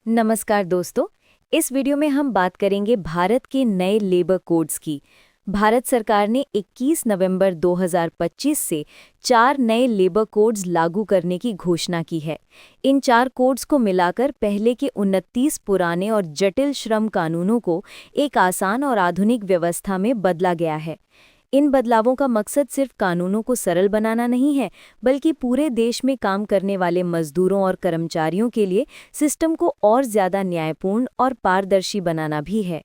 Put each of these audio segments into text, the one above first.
नमस्कार दोस्तों। इस वीडियो में हम बात करेंगे भारत के नए लेबर कोड्स की। भारत सरकार ने 21 नवंबर 2025 से 4 नए लेबर कोड्स लागू करने की घोषणा की है। इन 4 कोड्स को मिलाकर पहले के 29 पुराने और जटिल श्रम कानूनों को एक आसान और आधुनिक व्यवस्था में बदला गया है। इन बदलावों का मकसद सिर्फ कानूनों को सरल बनाना नहीं है, बल्कि पूरे देश में काम करने वाले मजदूरों और कर्मचारियों के लिए सिस्टम को और ज़्यादा न्यायपूर्ण और पारदर्शी बनाना भी है।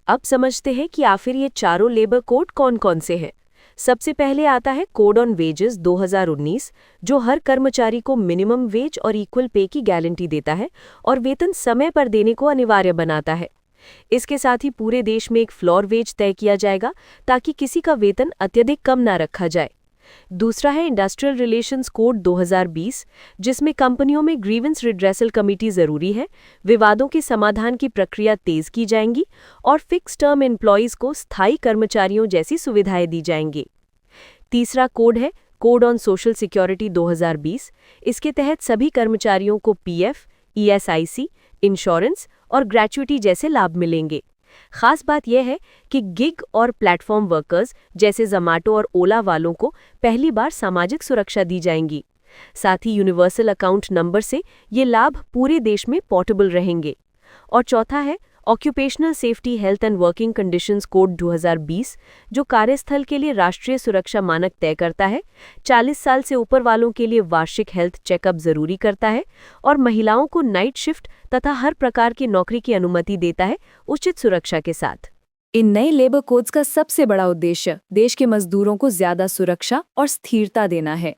अब समझते हैं कि आखिर ये चारों लेबर कोड कौन-कौन से हैं। सबसे पहले आता है कोड ऑन वेजेस 2019, जो हर कर्मचारी को मिनिमम वेज और इक्वल पे की गारंटी देता है और वेतन समय पर देने को अनिवार्य बनाता है। इसके साथ ही पूरे देश में एक फ्लोर वेज तय किया जाएगा ताकि किसी का वेतन अत्यधिक कम ना रखा जाए। दूसरा है इंडस्ट्रियल रिलेशंस कोड 2020, जिसमें कंपनियों में ग्रीवेंस रिड्रेसल कमेटी जरूरी है, विवादों के समाधान की प्रक्रिया तेज की जाएंगी और फिक्स टर्म एम्प्लॉयज को स्थायी कर्मचारियों जैसी सुविधाएं दी जाएंगी। तीसरा कोड है कोड ऑन सोशल सिक्योरिटी 2020। इसके तहत सभी कर्मचारियों को पीएफ, ईएसआईसी, इंश्योरेंस और ग्रेच्युटी जैसे लाभ मिलेंगे। खास बात यह है कि गिग और प्लेटफॉर्म वर्कर्स जैसे ज़ोमैटो और ओला वालों को पहली बार सामाजिक सुरक्षा दी जाएंगी। साथ ही यूनिवर्सल अकाउंट नंबर से ये लाभ पूरे देश में पोर्टेबल रहेंगे। और चौथा है occupational safety health and working conditions code 2020, जो कार्यस्थल के लिए राष्ट्रीय सुरक्षा मानक तय करता है, 40 साल से ऊपर वालों के लिए वार्षिक हेल्थ चेकअप जरूरी करता है और महिलाओं को नाइट शिफ्ट तथा हर प्रकार की नौकरी की अनुमति देता है, उचित सुरक्षा के साथ। इन नए लेबर कोड्स का सबसे बड़ा उद्देश्य देश के मजदूरों को ज्यादा सुरक्षा और स्थिरता देना है।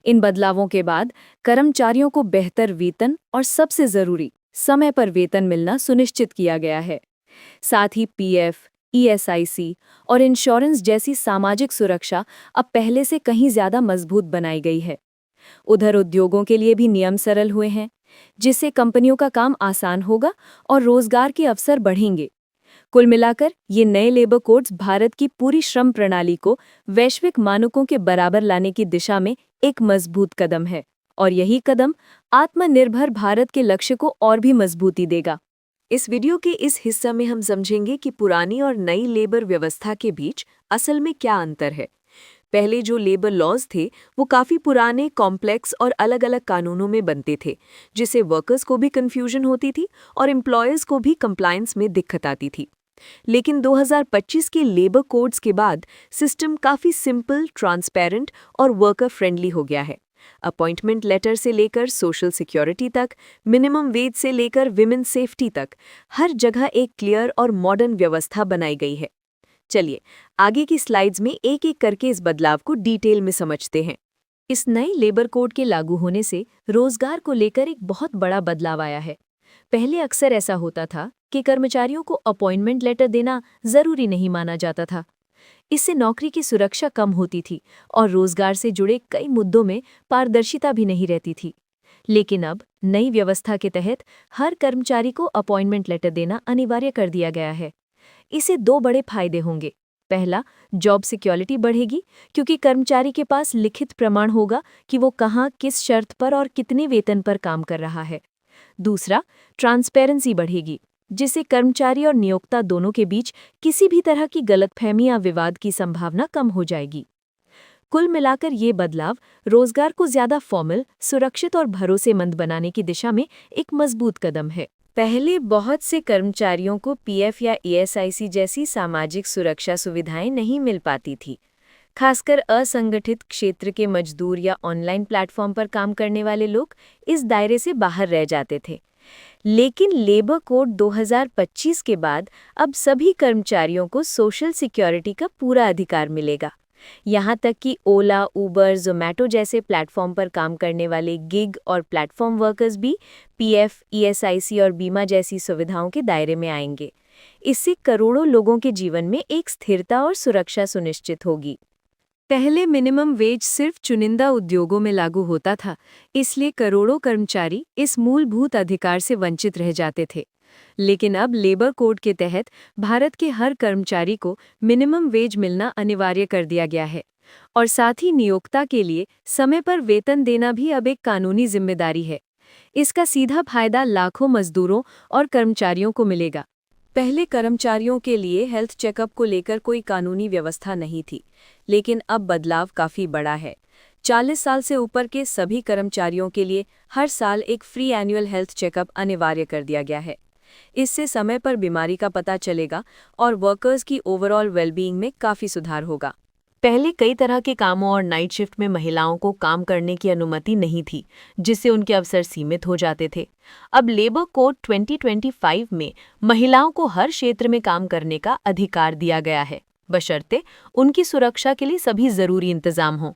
इन बदलावों के बाद कर्मचारियों को बेहतर वेतन और सबसे जरूरी समय पर वेतन मिलना सुनिश्चित किया गया है। साथ ही पीएफ, ईएसआईसी और इंश्योरेंस जैसी सामाजिक सुरक्षा अब पहले से कहीं ज्यादा मजबूत बनाई गई है। उधर उद्योगों के लिए भी नियम सरल हुए हैं, जिससे कंपनियों का काम आसान होगा और रोजगार के अवसर बढ़ेंगे। कुल मिलाकर ये नए लेबर कोड्स भारत की पूरी श्रम प्रणाली को वैश्विक मानकों के बराबर लाने की दिशा में एक मजबूत कदम है, और यही कदम आत्मनिर्भर भारत के लक्ष्य को और भी मजबूती देगा। इस वीडियो के इस हिस्से में हम समझेंगे कि पुरानी और नई लेबर व्यवस्था के बीच असल में क्या अंतर है। पहले जो लेबर लॉज थे वो काफ़ी पुराने, कॉम्प्लेक्स और अलग-अलग कानूनों में बनते थे, जिससे वर्कर्स को भी कन्फ्यूजन होती थी और एम्प्लॉयर्स को भी कंप्लायंस में दिक्कत आती थी। लेकिन 2025 के लेबर कोड्स के बाद सिस्टम काफ़ी सिंपल, ट्रांसपेरेंट और वर्कर फ्रेंडली हो गया है। अपॉइंटमेंट लेटर से लेकर सोशल सिक्योरिटी तक, मिनिमम वेज से लेकर विमेन सेफ्टी तक, हर जगह एक क्लियर और मॉडर्न व्यवस्था बनाई गई है। चलिए आगे की स्लाइड्स में एक एक करके इस बदलाव को डिटेल में समझते हैं। इस नए लेबर कोड के लागू होने से रोजगार को लेकर एक बहुत बड़ा बदलाव आया है। पहले अक्सर ऐसा होता था कि कर्मचारियों को अपॉइंटमेंट लेटर देना जरूरी नहीं माना जाता था। इससे नौकरी की सुरक्षा कम होती थी और रोजगार से जुड़े कई मुद्दों में पारदर्शिता भी नहीं रहती थी। लेकिन अब नई व्यवस्था के तहत हर कर्मचारी को अपॉइंटमेंट लेटर देना अनिवार्य कर दिया गया है। इससे 2 बड़े फायदे होंगे। पहला, जॉब सिक्योरिटी बढ़ेगी, क्योंकि कर्मचारी के पास लिखित प्रमाण होगा कि वो कहाँ, किस शर्त पर और कितने वेतन पर काम कर रहा है। दूसरा, ट्रांसपेरेंसी बढ़ेगी, जिससे कर्मचारी और नियोक्ता दोनों के बीच किसी भी तरह की गलतफहमी या विवाद की संभावना कम हो जाएगी। कुल मिलाकर ये बदलाव रोजगार को ज्यादा फॉर्मल, सुरक्षित और भरोसेमंद बनाने की दिशा में एक मजबूत कदम है। पहले बहुत से कर्मचारियों को पीएफ या ईएसआईसी जैसी सामाजिक सुरक्षा सुविधाएं नहीं मिल पाती थी। खासकर असंगठित क्षेत्र के मजदूर या ऑनलाइन प्लेटफॉर्म पर काम करने वाले लोग इस दायरे से बाहर रह जाते थे। लेकिन लेबर कोड 2025 के बाद अब सभी कर्मचारियों को सोशल सिक्योरिटी का पूरा अधिकार मिलेगा। यहाँ तक कि ओला, उबर, ज़ोमैटो जैसे प्लेटफॉर्म पर काम करने वाले गिग और प्लेटफॉर्म वर्कर्स भी पीएफ, ईएसआईसी और बीमा जैसी सुविधाओं के दायरे में आएंगे। इससे करोड़ों लोगों के जीवन में एक स्थिरता और सुरक्षा सुनिश्चित होगी। पहले मिनिमम वेज सिर्फ चुनिंदा उद्योगों में लागू होता था, इसलिए करोड़ों कर्मचारी इस मूलभूत अधिकार से वंचित रह जाते थे। लेकिन अब लेबर कोड के तहत भारत के हर कर्मचारी को मिनिमम वेज मिलना अनिवार्य कर दिया गया है, और साथ ही नियोक्ता के लिए समय पर वेतन देना भी अब एक कानूनी जिम्मेदारी है। इसका सीधा फायदा लाखों मजदूरों और कर्मचारियों को मिलेगा। पहले कर्मचारियों के लिए हेल्थ चेकअप को लेकर कोई कानूनी व्यवस्था नहीं थी, लेकिन अब बदलाव काफ़ी बड़ा है। 40 साल से ऊपर के सभी कर्मचारियों के लिए हर साल एक फ्री एनुअल हेल्थ चेकअप अनिवार्य कर दिया गया है। इससे समय पर बीमारी का पता चलेगा और वर्कर्स की ओवरऑल वेलबीइंग में काफ़ी सुधार होगा। पहले कई तरह के कामों और नाइट शिफ्ट में महिलाओं को काम करने की अनुमति नहीं थी, जिससे उनके अवसर सीमित हो जाते थे। अब लेबर कोड 2025 में महिलाओं को हर क्षेत्र में काम करने का अधिकार दिया गया है, बशर्ते उनकी सुरक्षा के लिए सभी जरूरी इंतजाम हों।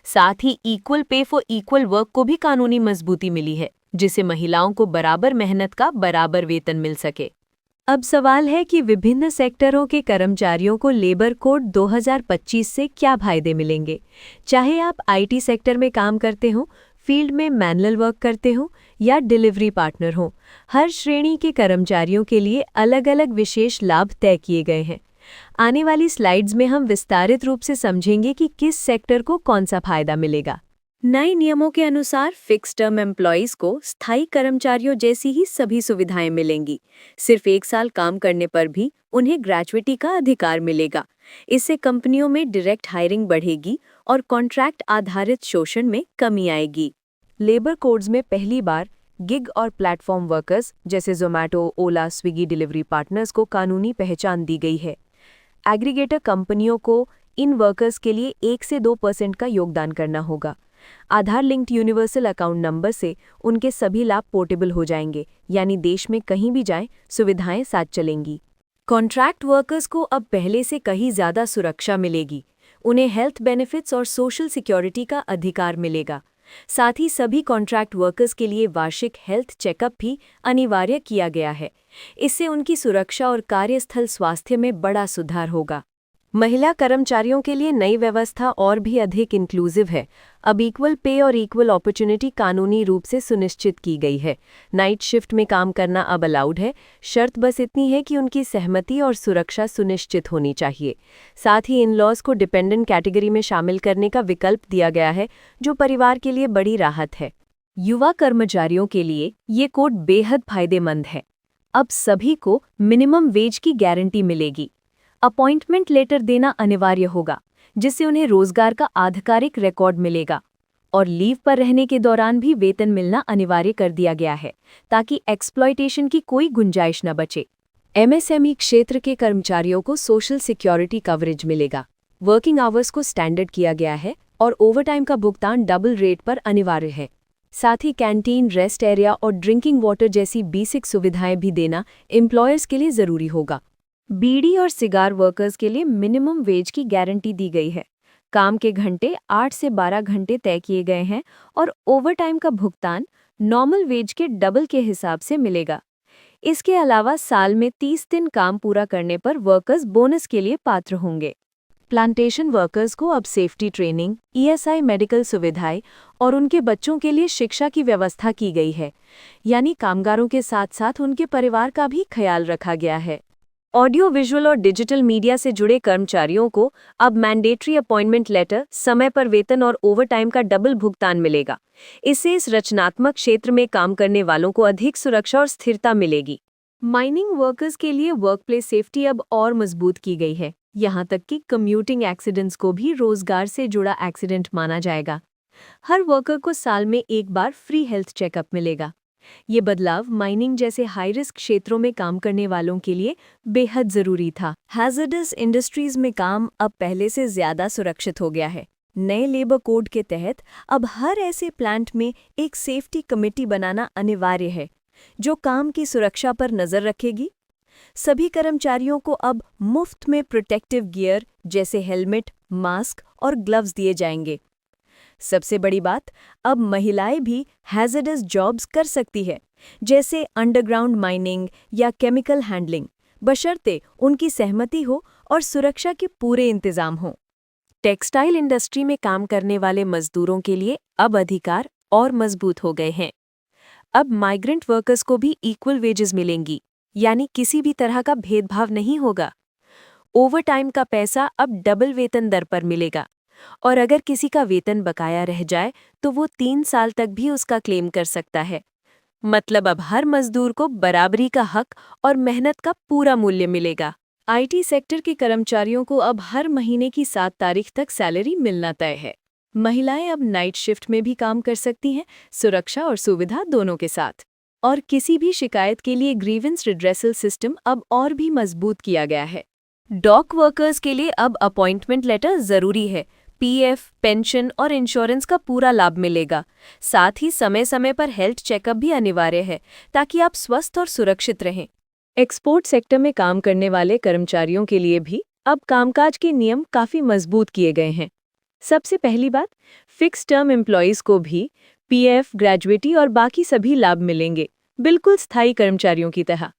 साथ ही equal pay for equal work को भी कानूनी मजबूती मिली है, जिससे महिलाओं को बराबर मेहनत का बराबर वेतन मिल सके। अब सवाल है कि विभिन्न सेक्टरों के कर्मचारियों को लेबर कोड 2025 से क्या फायदे मिलेंगे। चाहे आप आईटी सेक्टर में काम करते हो, फील्ड में मैनुअल वर्क करते हो या डिलीवरी पार्टनर हो, हर श्रेणी के कर्मचारियों के लिए अलग-अलग विशेष लाभ तय किए गए हैं। आने वाली स्लाइड्स में हम विस्तारित रूप से समझेंगे कि किस सेक्टर को कौन सा फायदा मिलेगा। नए नियमों के अनुसार फिक्स टर्म एम्प्लॉयज़ को स्थायी कर्मचारियों जैसी ही सभी सुविधाएं मिलेंगी। सिर्फ 1 साल काम करने पर भी उन्हें ग्रेच्युटी का अधिकार मिलेगा। इससे कंपनियों में डायरेक्ट हायरिंग बढ़ेगी और कॉन्ट्रैक्ट आधारित शोषण में कमी आएगी। लेबर कोड्स में पहली बार गिग और प्लेटफॉर्म वर्कर्स जैसे जोमैटो, ओला, स्विगी डिलीवरी पार्टनर्स को कानूनी पहचान दी गई है। एग्रीगेटर कंपनियों को इन वर्कर्स के लिए 1 से 2% का योगदान करना होगा। आधार लिंक्ड यूनिवर्सल अकाउंट नंबर से उनके सभी लाभ पोर्टेबल हो जाएंगे, यानी देश में कहीं भी जाएं सुविधाएं साथ चलेंगी। कॉन्ट्रैक्ट वर्कर्स को अब पहले से कहीं ज़्यादा सुरक्षा मिलेगी। उन्हें हेल्थ बेनिफिट्स और सोशल सिक्योरिटी का अधिकार मिलेगा। साथ ही सभी कॉन्ट्रैक्ट वर्कर्स के लिए वार्षिक हेल्थ चेकअप भी अनिवार्य किया गया है। इससे उनकी सुरक्षा और कार्यस्थल स्वास्थ्य में बड़ा सुधार होगा। महिला कर्मचारियों के लिए नई व्यवस्था और भी अधिक इंक्लूसिव है। अब इक्वल पे और इक्वल अपॉर्चुनिटी कानूनी रूप से सुनिश्चित की गई है। नाइट शिफ्ट में काम करना अब अलाउड है। शर्त बस इतनी है कि उनकी सहमति और सुरक्षा सुनिश्चित होनी चाहिए। साथ ही इन लॉज को डिपेंडेंट कैटेगरी में शामिल करने का विकल्प दिया गया है, जो परिवार के लिए बड़ी राहत है। युवा कर्मचारियों के लिए ये कोड बेहद फायदेमंद है। अब सभी को मिनिमम वेज की गारंटी मिलेगी। अपॉइंटमेंट लेटर देना अनिवार्य होगा, जिससे उन्हें रोजगार का आधिकारिक रिकॉर्ड मिलेगा। और लीव पर रहने के दौरान भी वेतन मिलना अनिवार्य कर दिया गया है, ताकि एक्सप्लॉयटेशन की कोई गुंजाइश न बचे। एमएसएमई क्षेत्र के कर्मचारियों को सोशल सिक्योरिटी कवरेज मिलेगा। वर्किंग आवर्स को स्टैंडर्ड किया गया है और ओवरटाइम का भुगतान डबल रेट पर अनिवार्य है। साथ ही कैंटीन, रेस्ट एरिया और ड्रिंकिंग वाटर जैसी बेसिक सुविधाएं भी देना एम्प्लॉयर्स के लिए जरूरी होगा। बीड़ी और सिगार वर्कर्स के लिए मिनिमम वेज की गारंटी दी गई है। काम के घंटे 8 से 12 घंटे तय किए गए हैं और ओवरटाइम का भुगतान नॉर्मल वेज के डबल के हिसाब से मिलेगा। इसके अलावा साल में 30 दिन काम पूरा करने पर वर्कर्स बोनस के लिए पात्र होंगे। प्लांटेशन वर्कर्स को अब सेफ्टी ट्रेनिंग, ईएसआई मेडिकल सुविधाएं और उनके बच्चों के लिए शिक्षा की व्यवस्था की गई है, यानी कामगारों के साथ साथ उनके परिवार का भी ख्याल रखा गया है। ऑडियो विजुअल और डिजिटल मीडिया से जुड़े कर्मचारियों को अब मैंडेटरी अपॉइंटमेंट लेटर, समय पर वेतन और ओवरटाइम का डबल भुगतान मिलेगा। इससे इस रचनात्मक क्षेत्र में काम करने वालों को अधिक सुरक्षा और स्थिरता मिलेगी। माइनिंग वर्कर्स के लिए वर्कप्लेस सेफ्टी अब और मजबूत की गई है। यहाँ तक कि कम्यूटिंग एक्सीडेंट्स को भी रोजगार से जुड़ा एक्सीडेंट माना जाएगा। हर वर्कर को साल में एक बार फ्री हेल्थ चेकअप मिलेगा। ये बदलाव माइनिंग जैसे हाई रिस्क क्षेत्रों में काम करने वालों के लिए बेहद जरूरी था। हैजर्डस इंडस्ट्रीज में काम अब पहले से ज्यादा सुरक्षित हो गया है। नए लेबर कोड के तहत अब हर ऐसे प्लांट में एक सेफ्टी कमेटी बनाना अनिवार्य है, जो काम की सुरक्षा पर नजर रखेगी। सभी कर्मचारियों को अब मुफ्त में प्रोटेक्टिव गियर जैसे हेलमेट, मास्क और ग्लव्स दिए जाएंगे। सबसे बड़ी बात, अब महिलाएं भी हैजर्डस जॉब्स कर सकती है, जैसे अंडरग्राउंड माइनिंग या केमिकल हैंडलिंग, बशर्ते उनकी सहमति हो और सुरक्षा के पूरे इंतजाम हों। टेक्सटाइल इंडस्ट्री में काम करने वाले मजदूरों के लिए अब अधिकार और मजबूत हो गए हैं। अब माइग्रेंट वर्कर्स को भी इक्वल वेजेस मिलेंगी, यानी किसी भी तरह का भेदभाव नहीं होगा। ओवरटाइम का पैसा अब डबल वेतन दर पर मिलेगा और अगर किसी का वेतन बकाया रह जाए तो वो 3 साल तक भी उसका क्लेम कर सकता है। मतलब अब हर मजदूर को बराबरी का हक और मेहनत का पूरा मूल्य मिलेगा। आईटी सेक्टर के कर्मचारियों को अब हर महीने की 7 तारीख तक सैलरी मिलना तय है। महिलाएं अब नाइट शिफ्ट में भी काम कर सकती हैं, सुरक्षा और सुविधा दोनों के साथ। और किसी भी शिकायत के लिए ग्रीवेंस रिड्रेसल सिस्टम अब और भी मजबूत किया गया है। डॉक वर्कर्स के लिए अब अपॉइंटमेंट लेटर जरूरी है। पीएफ, पेंशन और इंश्योरेंस का पूरा लाभ मिलेगा। साथ ही समय समय पर हेल्थ चेकअप भी अनिवार्य है ताकि आप स्वस्थ और सुरक्षित रहें। एक्सपोर्ट सेक्टर में काम करने वाले कर्मचारियों के लिए भी अब कामकाज के नियम काफी मजबूत किए गए हैं। सबसे पहली बात, फिक्स टर्म एम्प्लॉयज को भी पीएफ, ग्रेजुएटी और बाकी सभी लाभ मिलेंगे, बिल्कुल स्थायी कर्मचारियों की तरह।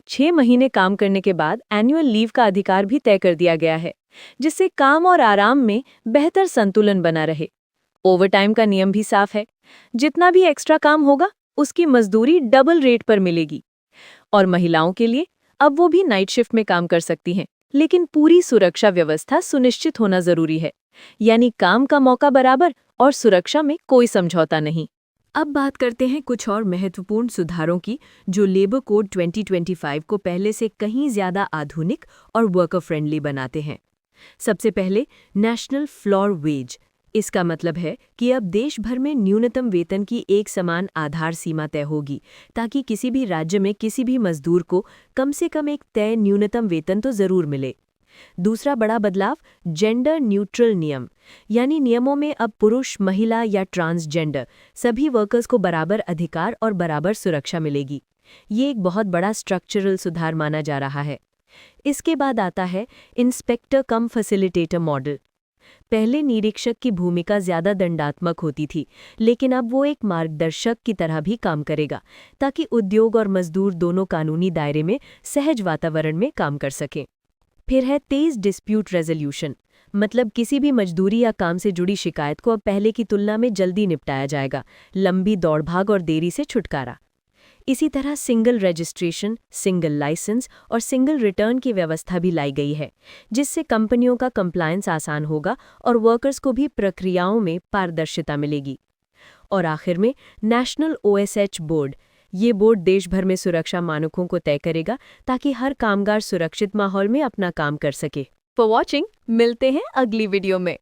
6 महीने काम करने के बाद एनुअल लीव का अधिकार भी तय कर दिया गया है, जिससे काम और आराम में बेहतर संतुलन बना रहे। ओवरटाइम का नियम भी साफ है, जितना भी एक्स्ट्रा काम होगा उसकी मजदूरी डबल रेट पर मिलेगी। और महिलाओं के लिए अब वो भी नाइट शिफ्ट में काम कर सकती हैं, लेकिन पूरी सुरक्षा व्यवस्था सुनिश्चित होना जरूरी है, यानी काम का मौका बराबर और सुरक्षा में कोई समझौता नहीं। अब बात करते हैं कुछ और महत्वपूर्ण सुधारों की जो लेबर कोड 2025 को पहले से कहीं ज्यादा आधुनिक और वर्कर फ्रेंडली बनाते हैं। सबसे पहले नेशनल फ्लोर वेज। इसका मतलब है कि अब देश भर में न्यूनतम वेतन की एक समान आधार सीमा तय होगी, ताकि किसी भी राज्य में किसी भी मजदूर को कम से कम एक तय न्यूनतम वेतन तो जरूर मिले। दूसरा बड़ा बदलाव, जेंडर न्यूट्रल नियम, यानी नियमों में अब पुरुष, महिला या ट्रांसजेंडर सभी वर्कर्स को बराबर अधिकार और बराबर सुरक्षा मिलेगी। ये एक बहुत बड़ा स्ट्रक्चरल सुधार माना जा रहा है। इसके बाद आता है इंस्पेक्टर कम फैसिलिटेटर मॉडल। पहले निरीक्षक की भूमिका ज्यादा दंडात्मक होती थी, लेकिन अब वो एक मार्गदर्शक की तरह भी काम करेगा, ताकि उद्योग और मजदूर दोनों कानूनी दायरे में सहज वातावरण में काम कर सकें। फिर है तेज डिस्प्यूट रेजोल्यूशन, मतलब किसी भी मजदूरी या काम से जुड़ी शिकायत को अब पहले की तुलना में जल्दी निपटाया जाएगा, लंबी दौड़भाग और देरी से छुटकारा। इसी तरह सिंगल रजिस्ट्रेशन, सिंगल लाइसेंस और सिंगल रिटर्न की व्यवस्था भी लाई गई है, जिससे कंपनियों का कंप्लायंस आसान होगा और वर्कर्स को भी प्रक्रियाओं में पारदर्शिता मिलेगी। और आखिर में नेशनल OSH बोर्ड। ये बोर्ड देश भर में सुरक्षा मानकों को तय करेगा, ताकि हर कामगार सुरक्षित माहौल में अपना काम कर सके। फॉर वॉचिंग, मिलते हैं अगली वीडियो में।